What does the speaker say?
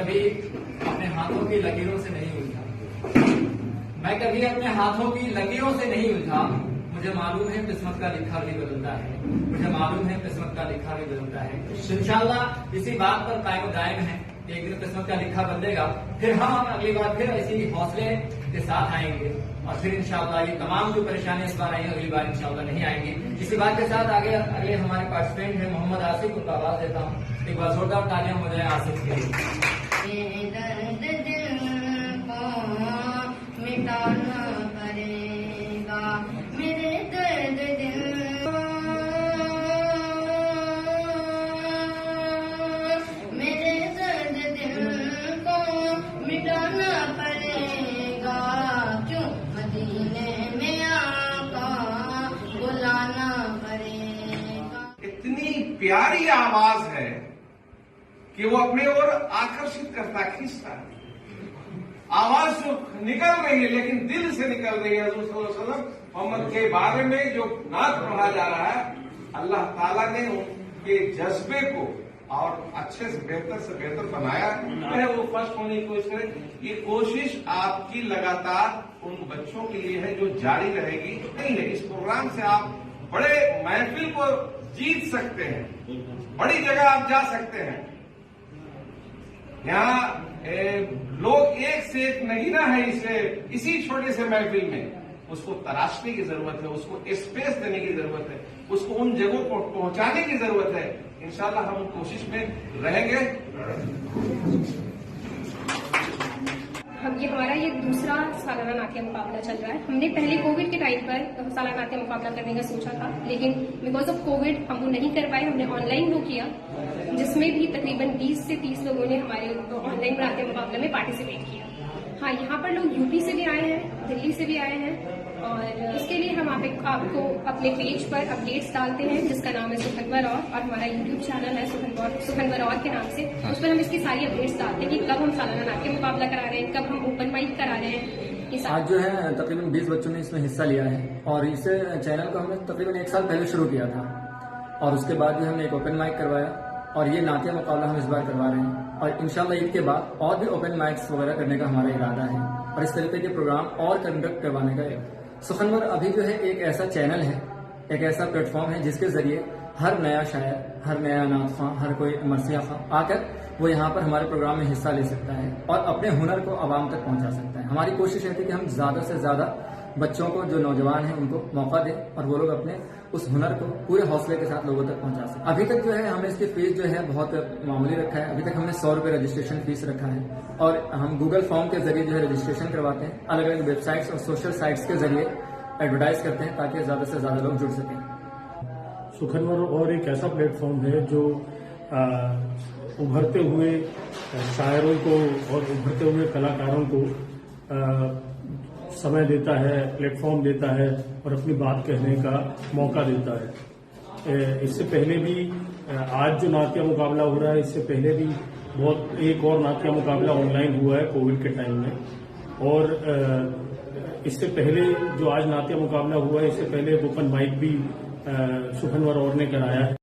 कभी अपने हाथों की लकीरों से नहीं उलझा, मैं कभी अपने हाथों की लकीरों से नहीं उलझा। मुझे मालूम है किस्मत का लिखा भी बदलता है, मुझे मालूम है किस्मत का लिखा भी बदलता है। इंशाल्लाह इसी बात पर कायम दायम है, एक दिन किस्मत का लिखा बदलेगा, फिर हम अगली बार फिर ऐसी हौसले के साथ आएंगे और फिर इंशाल्लाह ये तमाम जो परेशानियां इस बार आई अगली बार इंशाल्लाह नहीं आएंगी। इसी बात के साथ आगे अगले हमारे पार्टिसिपेंट है मोहम्मद आसिफ, उनको आवाज देता हूँ। एक बार जोरदार तालियां हो जाए आसिफ के लिए। दर्द दिल को मिटाना पड़ेगा, मेरे दर्द दिल मेरे दर्द दिल को मिटाना पड़ेगा, क्यों मदीने में आका बुलाना पड़ेगा। इतनी प्यारी आवाज है कि वो अपने ओर आकर्षित करता, खींचता है। आवाज तो निकल रही है लेकिन दिल से निकल रही है। हज़रत सल्लल्लाहु अलैहि वसल्लम मोहम्मद के बारे में जो नात पढ़ा जा रहा है, अल्लाह ताला ने उनके जज्बे को और अच्छे से बेहतर बनाया है। वो फर्स्ट होने की कोशिश करे। ये कोशिश आपकी लगातार उन बच्चों के लिए है जो जारी रहेगी। नहीं है, इस प्रोग्राम से आप बड़े महफिल को जीत सकते हैं, बड़ी जगह आप जा सकते हैं। यहाँ लोग एक से एक नगीना है इसी छोटे से महफिल में। उसको तराशने की जरूरत है, उसको स्पेस देने की जरूरत है, उसको उन जगहों को पहुंचाने की जरूरत है। इंशाल्लाह हम कोशिश में रहेंगे। ये हमारा ये दूसरा सालाना नाट्य मुकाबला चल रहा है। हमने पहले कोविड के टाइम पर सालाना नाट्य मुकाबला करने का सोचा था, लेकिन बिकॉज ऑफ कोविड हम वो नहीं कर पाए। हमने ऑनलाइन वो किया, जिसमें भी तकरीबन 20 से 30 लोगों ने हमारे ऑनलाइन नाट्य मुकाबले में पार्टिसिपेट किया। हाँ, यहाँ पर लोग यूपी से भी आए हैं, दिल्ली से भी आए हैं, और उसके लिए हम आपको अपने पेज पर अपडेट्स डालते हैं जिसका नाम है सुखनवर और हमारा यूट्यूब चैनल है सुखनवर और के नाम से। उस पर हम इसकी सारी अपडेट्स डालते हैं कि कब हम सालाना नाट्य मुकाबला करा रहे हैं, कब हम ओपन माइक करा रहे हैं। आज जो है तकरीबन 20 बच्चों ने इसमें हिस्सा लिया है और इस चैनल को हमने तकरीबन 1 साल पहले शुरू किया था और उसके बाद जो हमने एक ओपन माइक करवाया और ये नाट्य मुकाबला हम इस बार करवा रहे हैं। और इंशाल्लाह ईद के बाद और भी ओपन माइक्स वगैरह करने का हमारा इरादा है और इस तरीके के प्रोग्राम और कंडक्ट करवाने का है। सुखनवर अभी जो है एक ऐसा चैनल है, एक ऐसा प्लेटफॉर्म है जिसके जरिए हर नया शायर, हर नया नात ख्वां, हर कोई मरसिया ख्वां आकर वो यहाँ पर हमारे प्रोग्राम में हिस्सा ले सकता है और अपने हुनर को आवाम तक पहुँचा सकता है। हमारी कोशिश रहती है कि हम ज्यादा से ज्यादा बच्चों को, जो नौजवान हैं, उनको मौका दें और वो लोग अपने उस हुनर को पूरे हौसले के साथ लोगों तक पहुंचा सकें। अभी तक जो है हमने इसकी फीस जो है बहुत मामूली रखा है। अभी तक हमने 100 रुपये रजिस्ट्रेशन फीस रखा है और हम गूगल फॉर्म के जरिए जो है रजिस्ट्रेशन करवाते हैं। अलग अलग वेबसाइट्स और सोशल साइट्स के जरिए एडवर्टाइज करते हैं ताकि ज्यादा से ज्यादा लोग जुड़ सकें। सुखनवर और एक ऐसा प्लेटफॉर्म है जो उभरते हुए शायरों को और उभरते हुए कलाकारों को समय देता है, प्लेटफॉर्म देता है और अपनी बात कहने का मौका देता है। इससे पहले भी आज जो नाट्य मुकाबला हो रहा है, इससे पहले भी एक और नाट्य मुकाबला ऑनलाइन हुआ है कोविड के टाइम में। और इससे पहले जो आज नाट्य मुकाबला हुआ है, इससे पहले ओपन माइक भी सुखनवर और ने कराया है।